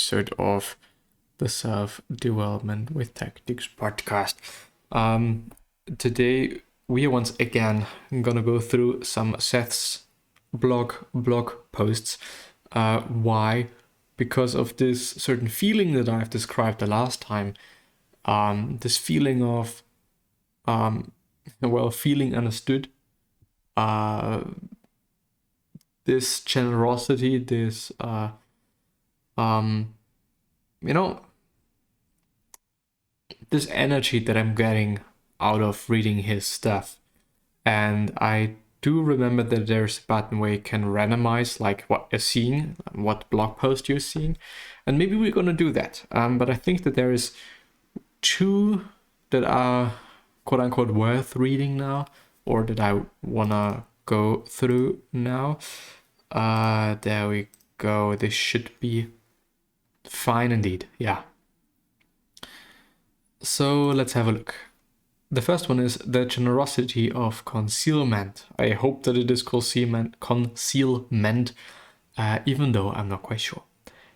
episode of the Self-Development with Tactics podcast. Today we are once again gonna go through some Seth's blog posts. Why? Because of this certain feeling that I've described the last time. This feeling of feeling understood. This generosity, this this energy that I'm getting out of reading his stuff. And I do remember that there's a button where you can randomize like what you're seeing, what blog post you're seeing. And maybe we're gonna do that. But I think that there is two that are quote unquote worth reading now, or that I wanna go through now. There we go. This should be fine indeed. Yeah. So let's have a look. The first one is the generosity of concealment. I hope that it is concealment, even though I'm not quite sure.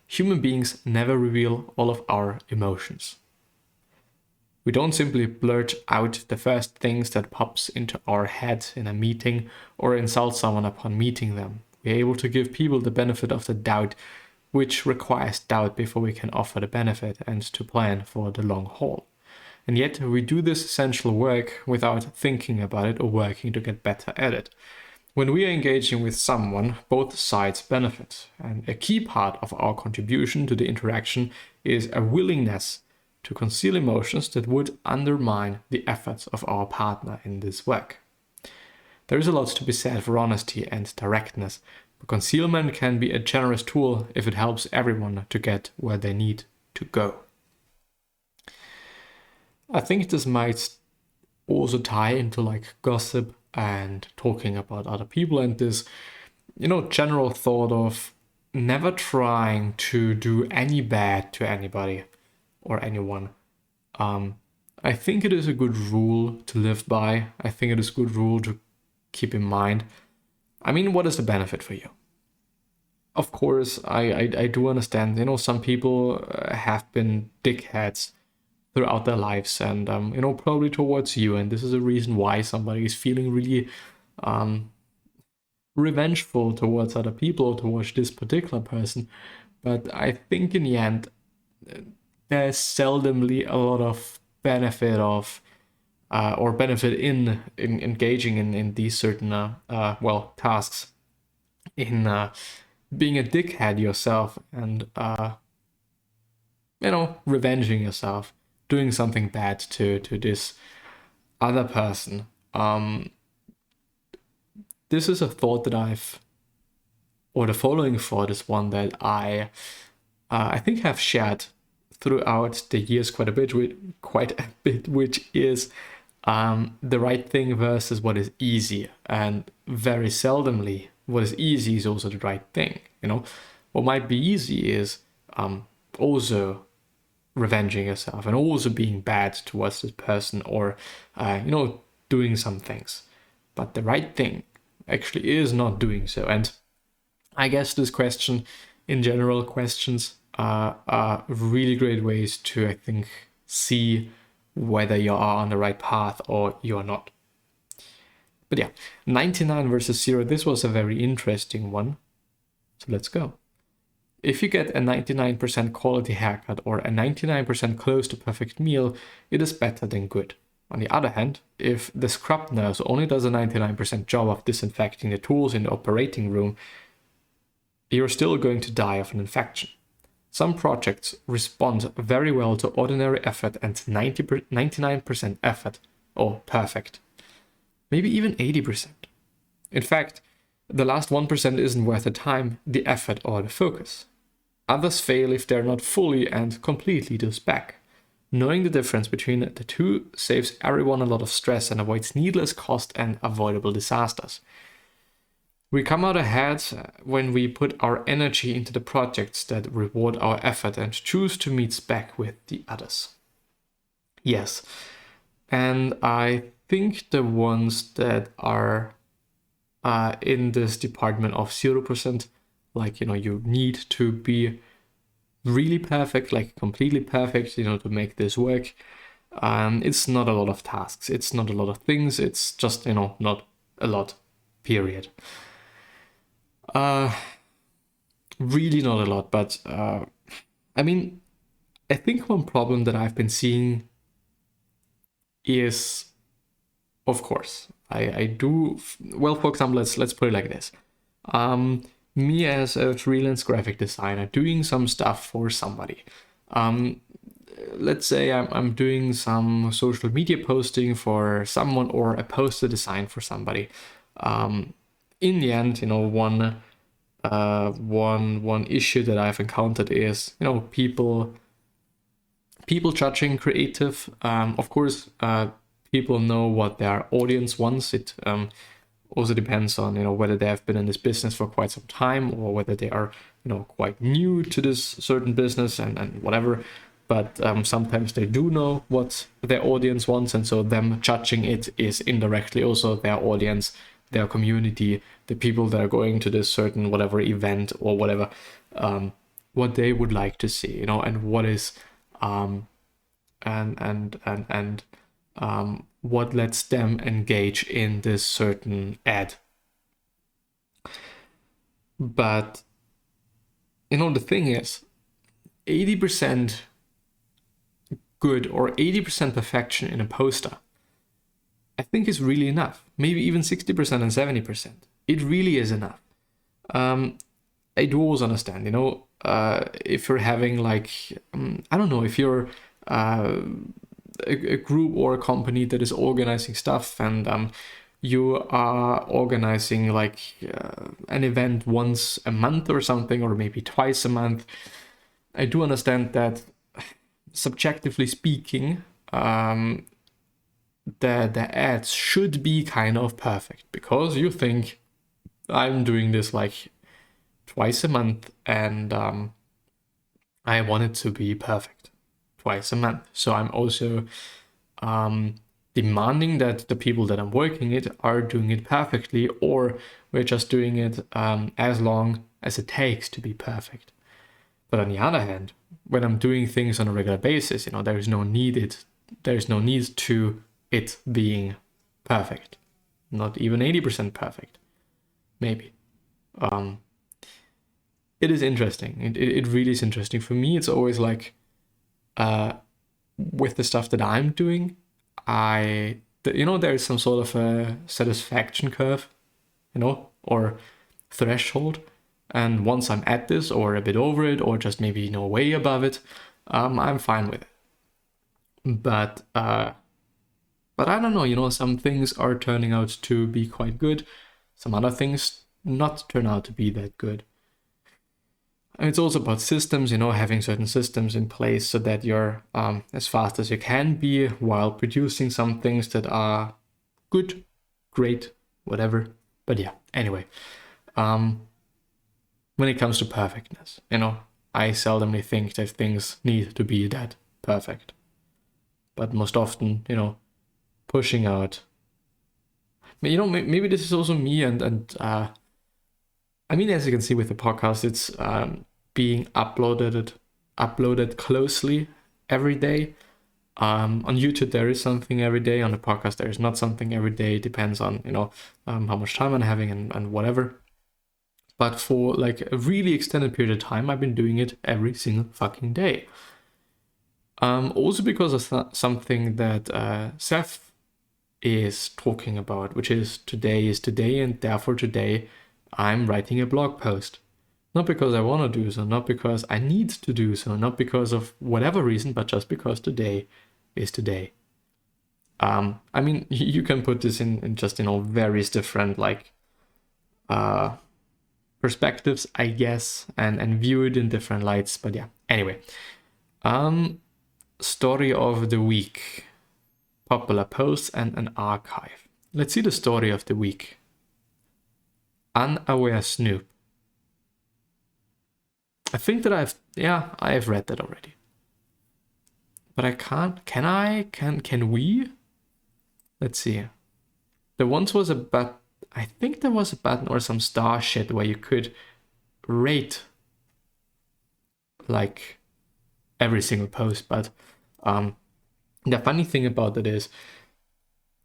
Human beings never reveal all of our emotions. We don't simply blurt out the first things that pops into our head in a meeting or insult someone upon meeting them. We're able to give people the benefit of the doubt, which requires doubt before we can offer the benefit and to plan for the long haul. And yet we do this essential work without thinking about it or working to get better at it. When we are engaging with someone, both sides benefit. And a key part of our contribution to the interaction is a willingness to conceal emotions that would undermine the efforts of our partner in this work. There is a lot to be said for honesty and directness, but concealment can be a generous tool if it helps everyone to get where they need to go. I think this might also tie into like gossip and talking about other people and this, general thought of never trying to do any bad to anybody or anyone. I think it is a good rule to live by. I think it is a good rule to keep in mind. I mean, what is the benefit for you? Of course, I do understand, some people have been dickheads throughout their lives and, probably towards you. And this is a reason why somebody is feeling really revengeful towards other people or towards this particular person. But I think in the end, there's seldomly a lot of benefit of or benefit in engaging in these certain tasks, in being a dickhead yourself and revenging yourself, doing something bad to this other person. This is a thought that the following thought is one that I think have shared throughout the years quite a bit, which is the right thing versus what is easy. And very seldomly, what is easy is also the right thing. What might be easy is also revenging yourself and also being bad towards this person or, doing some things. But the right thing actually is not doing so. And I guess this question, in general, questions are really great ways to, I think, see whether you are on the right path or you are not. But yeah, 99 versus 0, this was a very interesting one. So let's go. If you get a 99% quality haircut or a 99% close to perfect meal, it is better than good. On the other hand, if the scrub nurse only does a 99% job of disinfecting the tools in the operating room, you're still going to die of an infection. Some projects respond very well to ordinary effort and 99% effort, or perfect. Maybe even 80%. In fact, the last 1% isn't worth the time, the effort, or the focus. Others fail if they're not fully and completely to spec. Knowing the difference between the two saves everyone a lot of stress and avoids needless cost and avoidable disasters. We come out ahead when we put our energy into the projects that reward our effort and choose to meet spec with the others. Yes, and I think the ones that are in this department of 0%, like, you need to be really perfect, like completely perfect, to make this work. It's not a lot of tasks. It's not a lot of things. It's just, not a lot, period. Really not a lot, but I mean, I think one problem that I've been seeing is, of course, I do, well, for example, let's put it like this. Me as a freelance graphic designer doing some stuff for somebody. Let's say I'm doing some social media posting for someone or a poster design for somebody. In the end, one issue that I've encountered is, people judging creative. Of course, people know what their audience wants. It also depends on, whether they have been in this business for quite some time or whether they are, quite new to this certain business and whatever. But sometimes they do know what their audience wants, and so them judging it is indirectly also their audience, their community, the people that are going to this certain whatever event or whatever, what they would like to see, and what is what lets them engage in this certain ad. But the thing is, 80% good or 80% perfection in a poster, I think is really enough. Maybe even 60% and 70%. It really is enough. I do always understand, if you're having like, I don't know, if you're a group or a company that is organizing stuff and you are organizing like an event once a month or something, or maybe twice a month, I do understand that subjectively speaking, the ads should be kind of perfect because you think I'm doing this like twice a month and I want it to be perfect twice a month. So I'm also demanding that the people that I'm working it are doing it perfectly, or we're just doing it as long as it takes to be perfect. But on the other hand, when I'm doing things on a regular basis, there's no need to it being perfect. Not even 80% perfect. Maybe. It is interesting. It really is interesting. For me, it's always like with the stuff that I'm doing, there is some sort of a satisfaction curve, or threshold. And once I'm at this or a bit over it or just maybe, way above it, I'm fine with it. But I don't know, some things are turning out to be quite good. Some other things not turn out to be that good. And it's also about systems, having certain systems in place so that you're as fast as you can be while producing some things that are good, great, whatever. But yeah, anyway. When it comes to perfectness, I seldomly think that things need to be that perfect. But most often, pushing out. Maybe this is also me and I mean, as you can see with the podcast, it's being uploaded closely every day. On YouTube, there is something every day. On the podcast, there is not something every day. It depends on, how much time I'm having and whatever. But for like a really extended period of time, I've been doing it every single fucking day. Also because of something that Seth is talking about, which is today is today, and therefore today I'm writing a blog post. Not because I want to do so, not because I need to do so, not because of whatever reason, but just because today is today. I mean, you can put this in just, various different like perspectives, I guess, and view it in different lights. But yeah, anyway. Story of the week. Popular posts and an archive. Let's see the story of the week. Unaware Snoop. I think that I have read that already. But I can't, can we? Let's see. There once was I think there was a button or some star shit where you could rate like every single post, but the funny thing about it is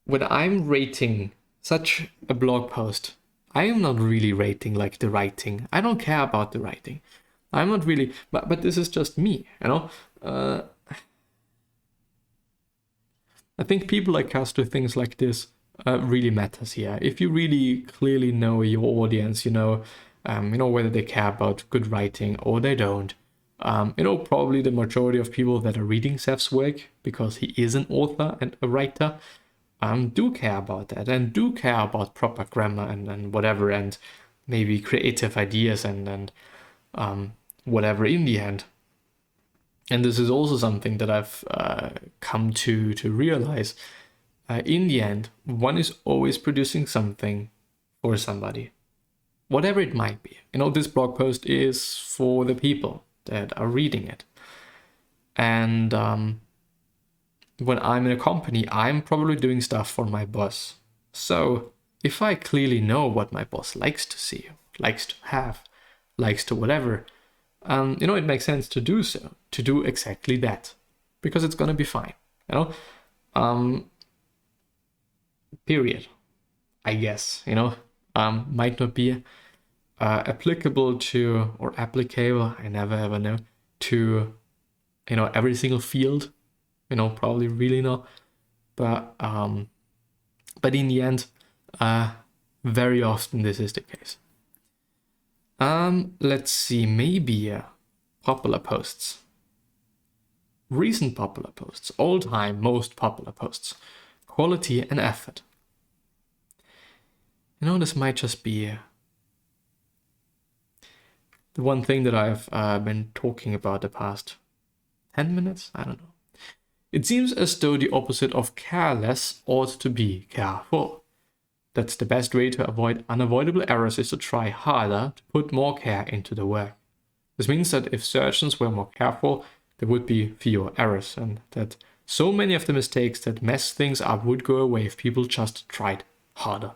when I'm rating such a blog post, I am not really rating like the writing. I don't care about the writing. I'm not really, but this is just me, you know. I think people like us do things like this really matters here. If you really clearly know your audience, you know whether they care about good writing or they don't. Probably the majority of people that are reading Seth's work, because he is an author and a writer, do care about that and do care about proper grammar and whatever, and maybe creative ideas and whatever in the end. And this is also something that I've come to realize. In the end, one is always producing something for somebody, whatever it might be. This blog post is for the people that are reading it. And when I'm in a company, I'm probably doing stuff for my boss. So if I clearly know what my boss likes to see, likes to have, likes to whatever, it makes sense to do so, to do exactly that, because it's gonna be fine, period. I guess, might not be applicable to, or applicable, I never ever know, to, every single field, probably really not, but in the end, very often this is the case. Let's see, maybe popular posts. Recent popular posts, all-time most popular posts. Quality and effort. This might just be the one thing that I've been talking about the past 10 minutes? I don't know. It seems as though the opposite of careless ought to be careful. That's the best way to avoid unavoidable errors, is to try harder, to put more care into the work. This means that if surgeons were more careful, there would be fewer errors, and that so many of the mistakes that mess things up would go away if people just tried harder.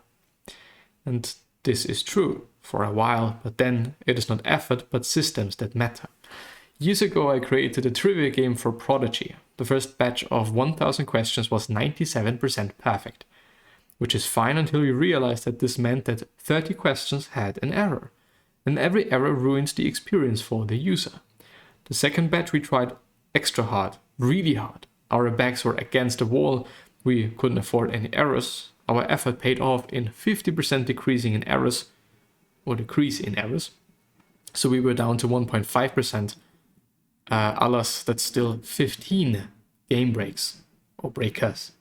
And this is true for a while, but then it is not effort but systems that matter. Years ago I created a trivia game for Prodigy. The first batch of 1000 questions was 97% perfect, which is fine until you realize that this meant that 30 questions had an error, and every error ruins the experience for the user. The second batch we tried extra hard, really hard. Our backs were against the wall, we couldn't afford any errors. Our effort paid off in 50% decrease in errors. So we were down to 1.5%. Alas, that's still 15 game breaks or breakers.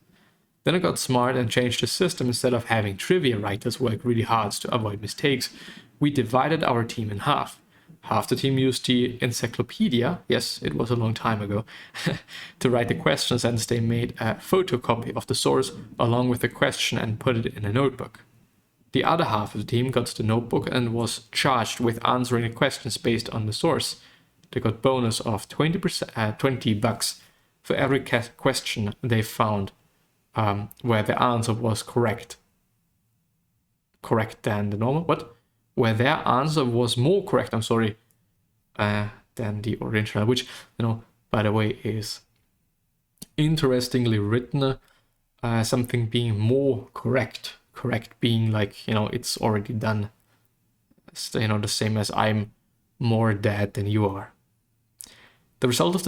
Then I got smart and changed the system. Instead of having trivia writers work really hard to avoid mistakes, we divided our team in half. Half the team used the encyclopedia, yes, it was a long time ago, to write the questions, and they made a photocopy of the source along with the question and put it in a notebook. The other half of the team got the notebook and was charged with answering the questions based on the source. They got bonus of $20 for every question they found where the answer was correct than the normal, where their answer was more correct, than the original, which, by the way, is interestingly written, something being more correct being like, it's already done, the same as I'm more dead than you are. The result of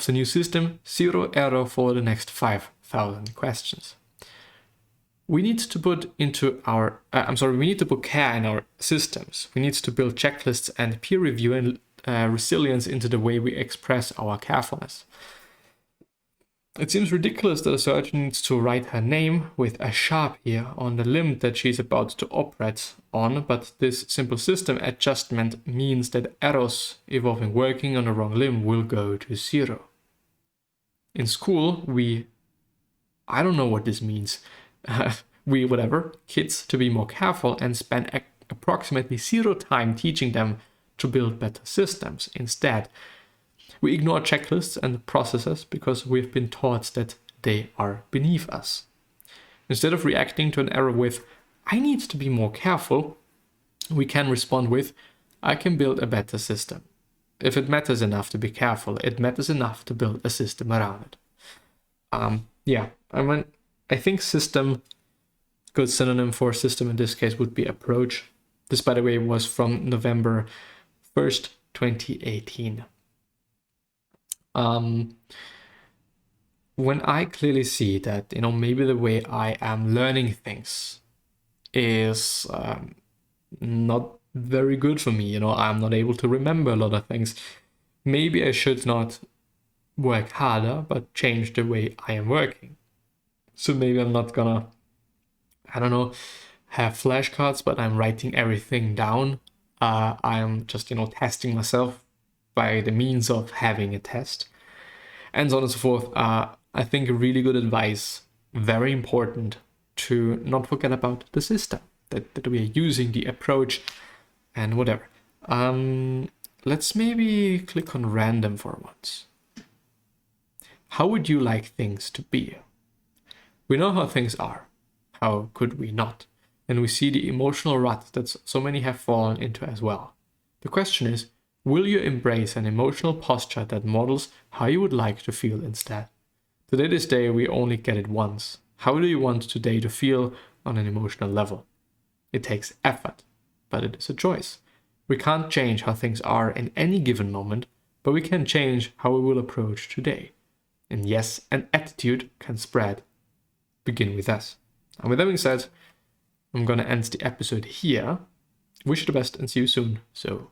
the new system, 0 error for the next 5,000 questions. We need to put care in our systems. We need to build checklists and peer review and resilience into the way we express our carefulness. It seems ridiculous that a surgeon needs to write her name with a Sharpie on the limb that she's about to operate on, but this simple system adjustment means that errors involving working on the wrong limb will go to 0. In school, I don't know what this means. Kids to be more careful and spend approximately 0 time teaching them to build better systems. Instead, we ignore checklists and processes because we've been taught that they are beneath us. Instead of reacting to an error with, I need to be more careful, we can respond with, I can build a better system. if it matters enough to be careful, it matters enough to build a system around it. Yeah, I think system, good synonym for system in this case would be approach. This, by the way, was from November 1st, 2018. When I clearly see that, maybe the way I am learning things is not very good for me, I'm not able to remember a lot of things. Maybe I should not work harder, but change the way I am working. So maybe I'm not gonna, I don't know, have flashcards, but I'm writing everything down. I'm just, testing myself by the means of having a test, and so on and so forth. I think really good advice, very important to not forget about the system, that we are using, the approach, and whatever. Let's maybe click on random for once. How would you like things to be? We know how things are. How could we not? And we see the emotional rut that so many have fallen into as well. The question is, will you embrace an emotional posture that models how you would like to feel instead? Today, this day, we only get it once. How do you want today to feel on an emotional level? It takes effort, but it is a choice. We can't change how things are in any given moment, but we can change how we will approach today. And yes, an attitude can spread. Begin with us. And with that being said, I'm going to end the episode here. Wish you the best and see you soon. So